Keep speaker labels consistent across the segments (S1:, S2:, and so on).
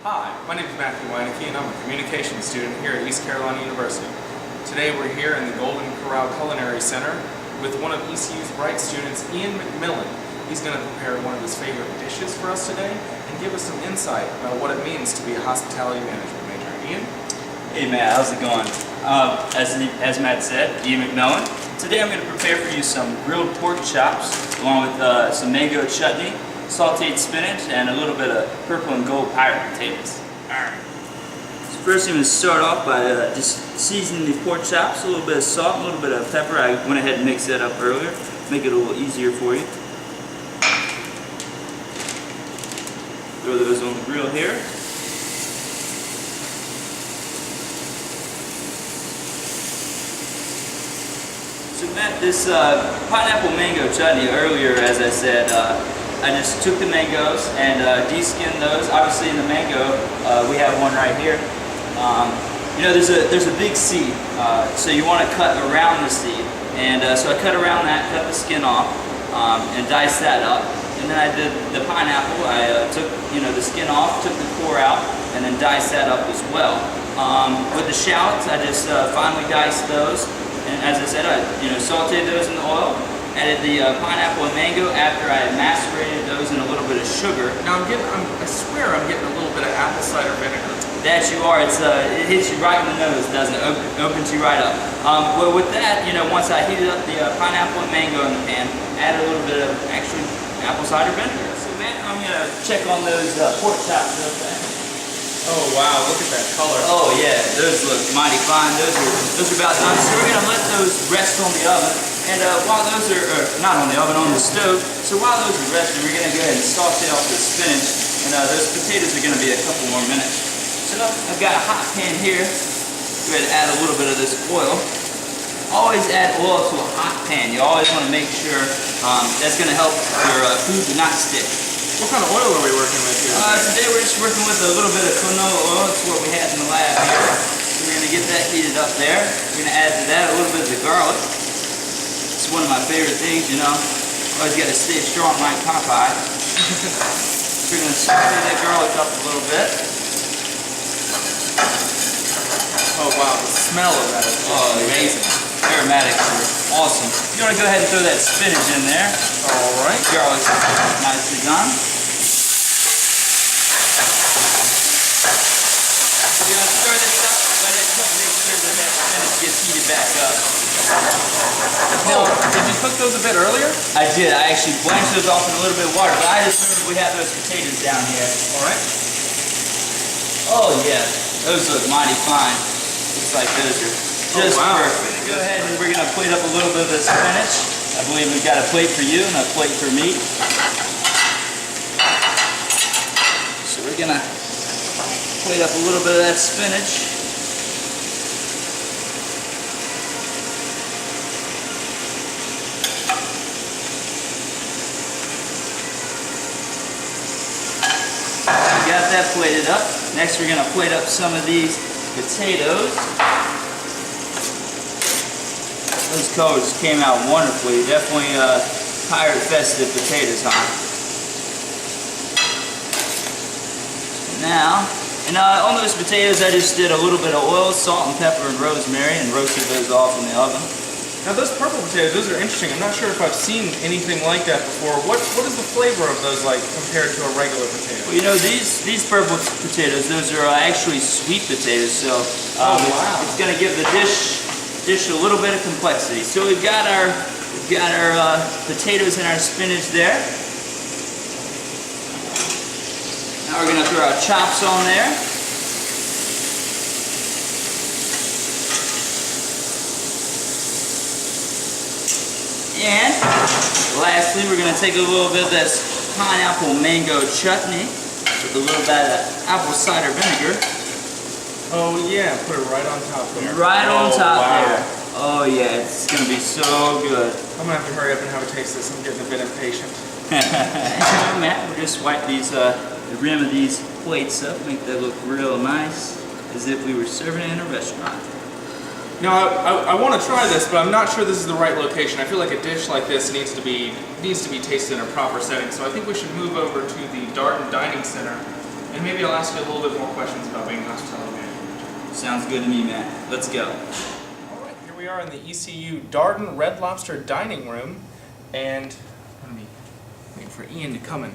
S1: Hi, my name is Matthew Weineke and I'm a communications student here at East Carolina University. Today we're here in the Golden Corral Culinary Center with one of ECU's bright students, Ian McMillan. He's going to prepare one of his favorite dishes for us today and give us some insight about what it means to be a hospitality management major. Ian?
S2: Hey Matt, how's it going? As Matt said, Ian McMillan. Today I'm going to prepare for you some grilled pork chops along with some mango chutney, sauteed spinach, and a little bit of purple and gold pirate potatoes. Alright. So first I'm going to start off by just seasoning the pork chops, a little bit of salt, a little bit of pepper. I went ahead and mixed that up earlier, make it a little easier for you. Throw those on the grill here. So Matt, this pineapple mango chutney earlier, as I said, I just took the mangoes and de-skinned those. Obviously in the mango, we have one right here. You know, there's a big seed, so you want to cut around the seed. And so I cut around that, cut the skin off, and diced that up. And then I did the pineapple. I took the skin off, took the core out, and then diced that up as well. With the shallots, I just finely diced those. And as I said, I sauteed those in the oil, added the pineapple and mango after I had macerated those in a little bit of sugar.
S1: Now I swear I'm getting a little bit of apple cider vinegar.
S2: That you are. It hits you right in the nose, doesn't it? Opens you right up. Well, with that, once I heated up the pineapple and mango in the pan, added a little bit of actually apple cider vinegar. So man, I'm gonna check on those pork chops real fast.
S1: Oh wow, look at that color.
S2: Oh yeah, those look mighty fine. Those are about done. So we're gonna let those rest on the oven. And while those are, not on the oven, on the stove. So while those are resting, we're gonna go ahead and saute off the spinach. And those potatoes are gonna be a couple more minutes. So I've got a hot pan here. Go ahead and add a little bit of this oil. Always add oil to a hot pan. You always wanna make sure that's gonna help your food to not stick.
S1: What kind of oil are we working with here?
S2: Today we're just working with a little bit of canola oil. It's what we had in the lab here. So we're going to get that heated up there. We're going to add to that a little bit of the garlic. It's one of my favorite things, Always got to stay strong like Popeye. So we're going to saute that garlic up a little bit.
S1: Oh wow, the smell of that is amazing.
S2: Aromatics are awesome. You want to go ahead and throw that spinach in there.
S1: Alright.
S2: Garlic's nicely done. You're going to stir this up, let it cook, make sure that spinach gets heated back up.
S1: Now, did you cook those a bit earlier?
S2: I did. I actually blanched those off in a little bit of water, but I just remembered we have those potatoes down here.
S1: Alright.
S2: Oh yeah, those look mighty fine. Looks like those are just perfect. Go ahead and we're going to plate up a little bit of the spinach. I believe we've got a plate for you and a plate for me. So we're going to plate up a little bit of that spinach. We got that plated up. Next we're going to plate up some of these potatoes. Those colors came out wonderfully. Definitely pirate festive potatoes, huh? Now, on those potatoes I just did a little bit of oil, salt and pepper and rosemary and roasted those off in the oven.
S1: Now those purple potatoes, those are interesting. I'm not sure if I've seen anything like that before. What is the flavor of those like compared to a regular potato?
S2: Well, these purple potatoes, those are actually sweet potatoes, so it's going to give the dish a little bit of complexity. So we've got our potatoes and our spinach there. Now we're going to throw our chops on there. And lastly, we're going to take a little bit of this pineapple mango chutney with a little bit of apple cider vinegar.
S1: Oh yeah, put it right on top there.
S2: Right on top there. Oh yeah, it's going to be so good.
S1: I'm going to have to hurry up and have a taste of this. I'm getting a bit impatient.
S2: Matt, we'll just wipe these, the rim of these plates up, make that look real nice, as if we were serving it in a restaurant.
S1: Now, I want to try this, but I'm not sure this is the right location. I feel like a dish like this needs to be tasted in a proper setting. So I think we should move over to the Darden Dining Center and maybe I'll ask you a little bit more questions about being a hospitality manager.
S2: Sounds good to me, Matt. Let's go.
S1: All right, here we are in the ECU Darden Red Lobster dining room, and let me wait for Ian to come in.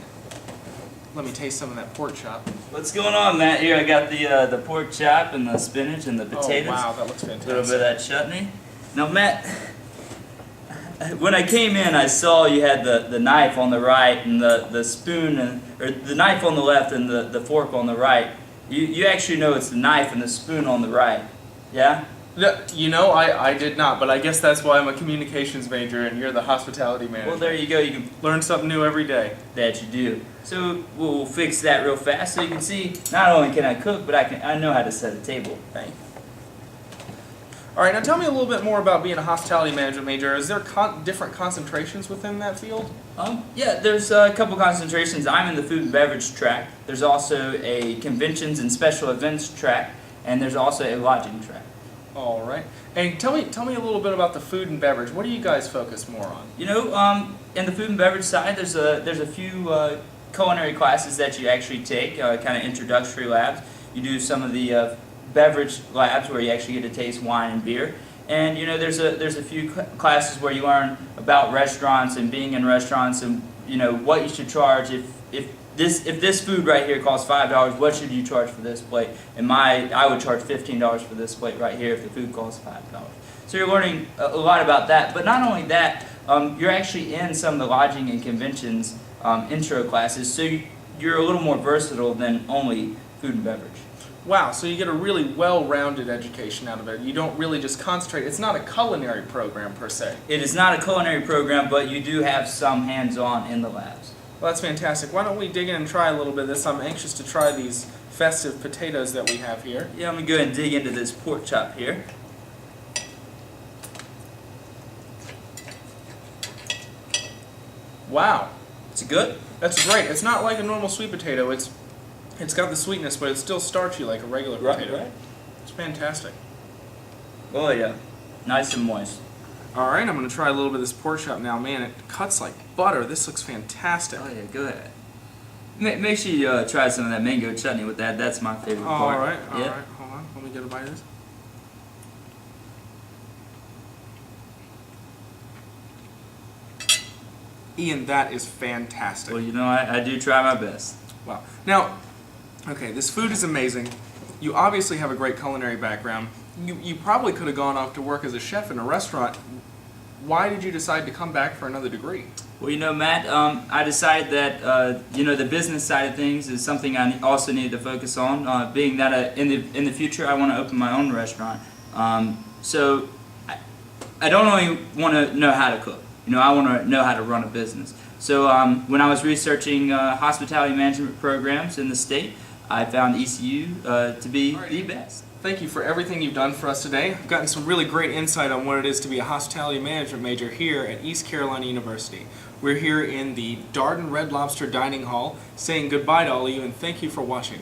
S1: Let me taste some of that pork chop.
S2: What's going on, Matt? Here I got the pork chop and the spinach and the potatoes.
S1: Oh wow, that looks
S2: A
S1: fantastic.
S2: little bit of that chutney. Now, Matt, when I came in, I saw you had the knife on the right and the spoon, or the knife on the left and the fork on the right. You actually know it's the knife and the spoon on the right, yeah?
S1: You know, I did not, but I guess that's why I'm a communications major and you're the hospitality manager.
S2: Well, there you go. You can
S1: Learn something new every day.
S2: that you do. So we'll fix that real fast so you can see. Not only can I cook, but I know how to set a table. Right?
S1: All right, now tell me a little bit more about being a hospitality management major. Is there different concentrations within that field?
S2: Yeah, there's a couple concentrations. I'm in the food and beverage track. There's also a conventions and special events track, and there's also a lodging track.
S1: All right, and tell me a little bit about the food and beverage. What do you guys focus more on?
S2: You know, in the food and beverage side, there's a few culinary classes that you actually take, kind of introductory labs. You do some of the beverage labs where you actually get to taste wine and beer. And you know, there's a few classes where you learn about restaurants and being in restaurants, and you know what you should charge if this food right here costs $5. What should you charge for this plate? And I would charge $15 for this plate right here if the food costs $5. So you're learning a lot about that. But not only that, you're actually in some of the lodging and conventions intro classes, so you're a little more versatile than only food and beverage.
S1: Wow, so you get a really well-rounded education out of it. You don't really just concentrate. It's not a culinary program per se.
S2: It is not a culinary program, but you do have some hands-on in the labs.
S1: Well, that's fantastic. Why don't we dig in and try a little bit of this? I'm anxious to try these festive potatoes that we have here.
S2: Yeah, I'm going to go ahead and dig into this pork chop here.
S1: Wow,
S2: It's good?
S1: that's great. It's not like a normal sweet potato. It's got the sweetness, but it's still starchy like a regular potato. It's fantastic.
S2: Oh yeah, nice and moist.
S1: All right, I'm going to try a little bit of this pork chop now. Man, it cuts like butter. This looks fantastic.
S2: Oh yeah, go ahead. Make sure you try some of that mango chutney with that. That's my favorite part.
S1: All right, all
S2: Yeah.
S1: right. Hold on. Let me get a bite of this. Ian, that is fantastic.
S2: Well, you know, I do try my best.
S1: Wow. Now, okay, this food is amazing. You obviously have a great culinary background. You probably could have gone off to work as a chef in a restaurant. Why did you decide to come back for another degree?
S2: Well, you know, Matt, I decided that you know, the business side of things is something I also needed to focus on. Being that in the future I want to open my own restaurant, so I don't only want to know how to cook. You know, I want to know how to run a business. So when I was researching hospitality management programs in the state, I found ECU to be the best.
S1: Thank you for everything you've done for us today. I've gotten some really great insight on what it is to be a hospitality management major here at East Carolina University. We're here in the Darden Red Lobster Dining Hall saying goodbye to all of you and thank you for watching.